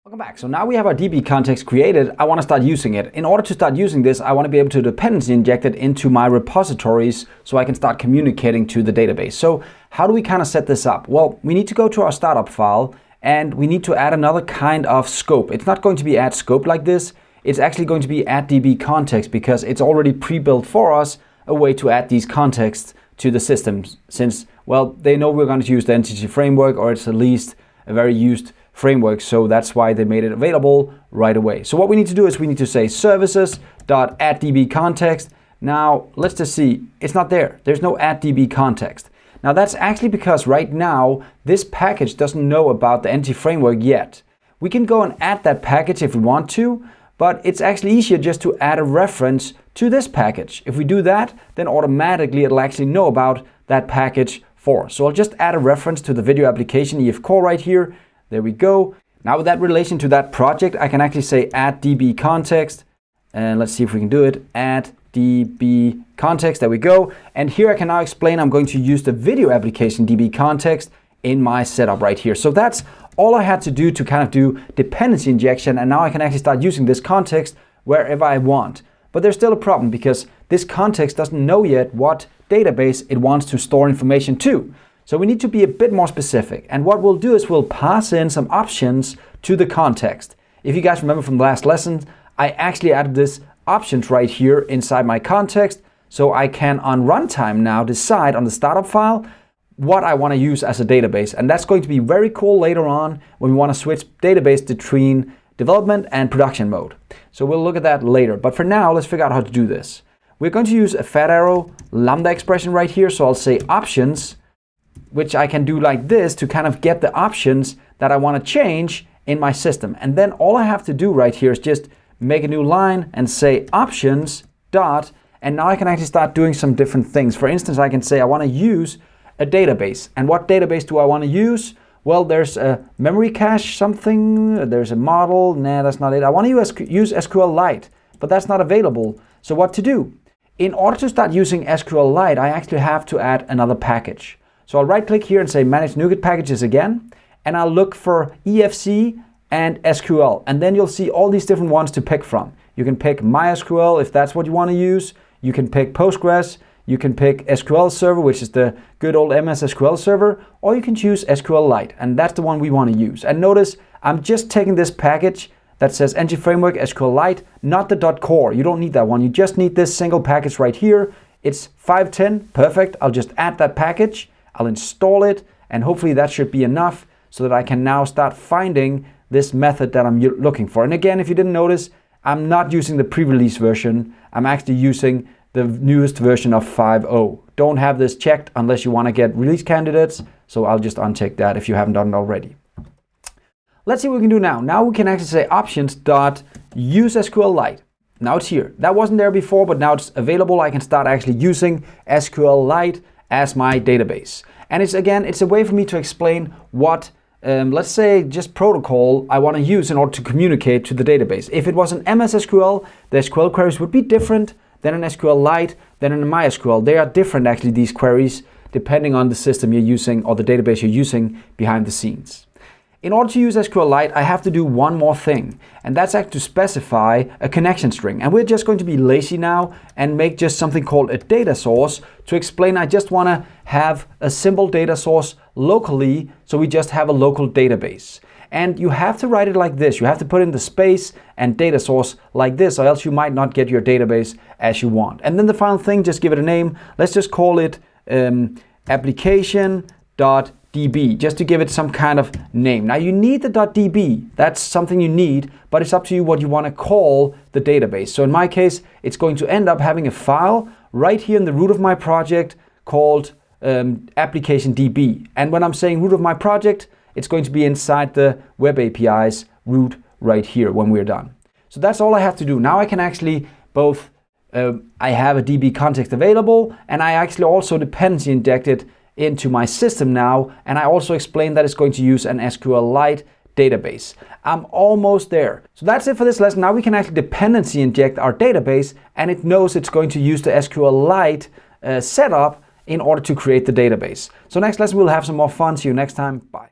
Welcome back. So now we have our DB context created. I want to start using it. In order to start using this, I want to be able to dependency inject it into my repositories so I can start communicating to the database. So how do we kind of set this up? Well, we need to go to our startup file and we need to add another kind of scope. It's not going to be add scope like this. It's actually going to be add DB context because it's already pre-built for us a way to add these contexts to the systems since, well, they know we're going to use the entity framework, or it's at least a very used framework, so that's why they made it available right away. So what we need to do is we need to say services.addDBContext. Now let's just see, it's not there. There's no addDBContext. Now that's actually because right now this package doesn't know about the entity framework yet. We can go and add that package if we want to, but it's actually easier just to add a reference to this package. If we do that, then automatically it'll actually know about that package for us. So I'll just add a reference to the video application EF core right here. There we go. Now with that relation to that project, I can actually say add DB context. And let's see if we can do it. Add DB context. There we go. And here I can now explain I'm going to use the video application DB context in my setup right here. So that's all I had to do to kind of do dependency injection. And now I can actually start using this context wherever I want. But there's still a problem because this context doesn't know yet what database it wants to store information to. So we need to be a bit more specific. And what we'll do is we'll pass in some options to the context. If you guys remember from the last lesson, I actually added this options right here inside my context. So I can on runtime now decide on the startup file what I want to use as a database. And that's going to be very cool later on when we want to switch database between development and production mode. So we'll look at that later. But for now, let's figure out how to do this. We're going to use a fat arrow lambda expression right here. So I'll say options, which I can do like this to kind of get the options that I want to change in my system. And then all I have to do right here is just make a new line and say options dot, and now I can actually start doing some different things. For instance, I can say I want to use a database. And what database do I want to use? Well, there's a memory cache something, there's a model, nah, that's not it. I want to use SQLite, but that's not available. So what to do? In order to start using SQLite, I actually have to add another package. So I'll right click here and say manage NuGet packages again, and I'll look for EFC and SQL, and then you'll see all these different ones to pick from. You can pick MySQL if that's what you want to use. You can pick Postgres. You can pick SQL Server, which is the good old MS SQL Server, or you can choose SQLite, and that's the one we want to use. And notice I'm just taking this package that says entity framework SQLite, not the .core. You don't need that one. You just need this single package right here. It's 510, perfect. I'll just add that package. I'll install it, and hopefully that should be enough so that I can now start finding this method that I'm looking for. And again, if you didn't notice, I'm not using the pre-release version. I'm actually using the newest version of 5.0. Don't have this checked unless you want to get release candidates, so I'll just uncheck that if you haven't done it already. Let's see what we can do now. Now we can actually say options.use SQLite. Now it's here. That wasn't there before, but now it's available. I can start actually using SQLite as my database. And it's a way for me to explain what, let's say, just protocol I want to use in order to communicate to the database. If it was an MS SQL, the SQL queries would be different than an SQLite, than an MySQL. They are different, actually, these queries, depending on the system you're using or the database you're using behind the scenes. In order to use SQLite, I have to do one more thing, and that's actually to specify a connection string. And we're just going to be lazy now and make just something called a data source to explain I just want to have a simple data source locally, so we just have a local database. And you have to write it like this. You have to put in the space and data source like this, or else you might not get your database as you want. And then the final thing, just give it a name. Let's just call it application.db, just to give it some kind of name. Now you need the .db, that's something you need, but it's up to you what you want to call the database. So in my case, it's going to end up having a file right here in the root of my project called application.db. And when I'm saying root of my project, it's going to be inside the web API's root right here when we're done. So that's all I have to do. Now I can actually both, I have a DB context available, and I actually also dependency injected into my system now, and I also explained that it's going to use an SQLite database. I'm almost there. So that's it for this lesson. Now we can actually dependency inject our database, and it knows it's going to use the SQLite setup in order to create the database. So next lesson we'll have some more fun. See you next time. Bye.